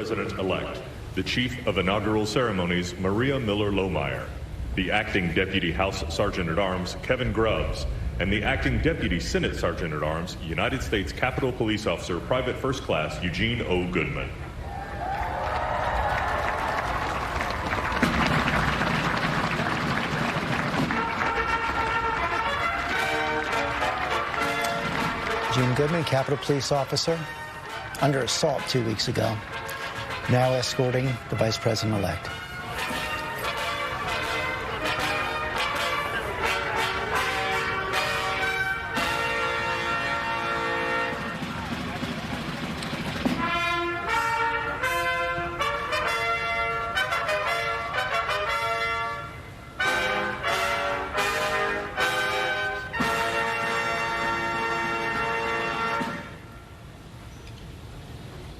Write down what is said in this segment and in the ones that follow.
President-elect, the Chief of Inaugural Ceremonies, Maria Miller-Lohmeyer, the Acting Deputy House Sergeant-at-Arms, Kevin Grubbs, and the Acting Deputy Senate Sergeant-at-Arms, United States Capitol Police Officer Private First Class Eugene O. Goodman. Eugene Goodman, Capitol Police Officer, under assault 2 weeks ago, now escorting the Vice President-elect.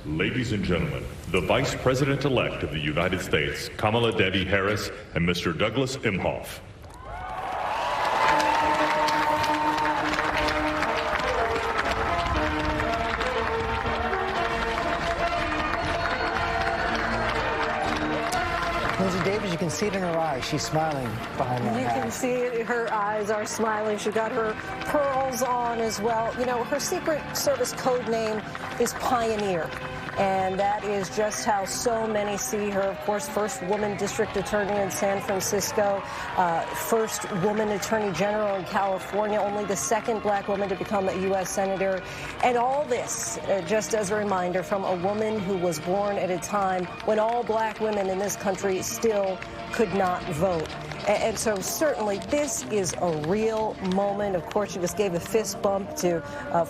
Ladies and gentlemen, the Vice President-elect of the United States, Kamala Debbie Harris, and Mr. Douglas Emhoff. Lindsay Davis, you can see it in her eyes. She's smiling behind that hat. You can see it. Her eyes are smiling. She's got her pearls on as well. You know, her Secret Service code name is Pioneer. And that is just how so many see her. Of course, first woman district attorney in San Francisco, first woman attorney general in California, only the second black woman to become a U.S. senator. And all this, just as a reminder, from a woman who was born at a time when all black women in this country still could not vote. And so certainly this is a real moment. Of course, she just gave a fist bump to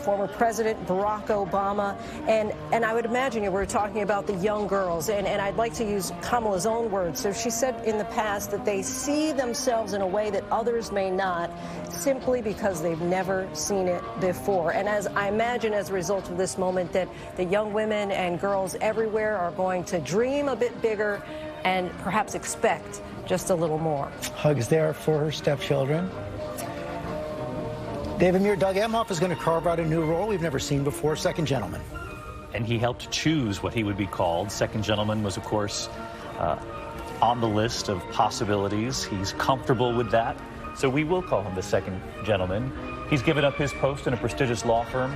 former President Barack Obama. And I would imagine we're talking about the young girls. And I'd like to use Kamala's own words. So she said in the past that they see themselves in a way that others may not, simply because they've never seen it before. And as I imagine as a result of this moment that the young women and girls everywhere are going to dream a bit bigger and perhaps expect just a little more. Hugs there for her stepchildren. David Muir, Doug Emhoff is going to carve out a new role we've never seen before, second gentleman. And he helped choose what he would be called. Second gentleman was, of course, on the list of possibilities. He's comfortable with that. So we will call him the second gentleman. He's given up his post in a prestigious law firm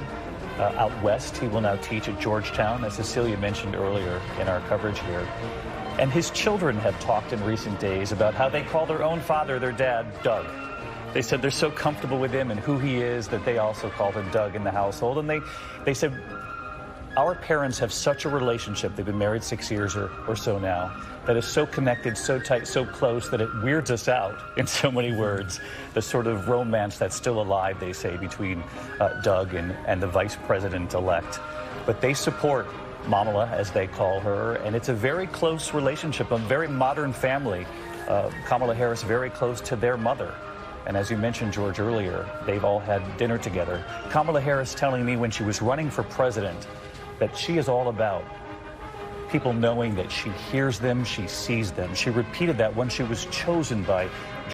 out west. He will now teach at Georgetown, as Cecilia mentioned earlier in our coverage here. And his children have talked in recent days about how they call their own father, their dad, Doug. They said they're so comfortable with him and who he is that they also call him Doug in the household. And they said, our parents have such a relationship, they've been married 6 years or so now, that is so connected, so tight, so close that it weirds us out, in so many words, the sort of romance that's still alive, they say, between Doug and the Vice President-elect. But they support Kamala, as they call her, and it's a very close relationship, a very modern family. Kamala Harris very close to their mother. And as you mentioned, George, earlier, they've all had dinner together. Kamala Harris telling me when she was running for president that she is all about people knowing that she hears them, she sees them. She repeated that when she was chosen by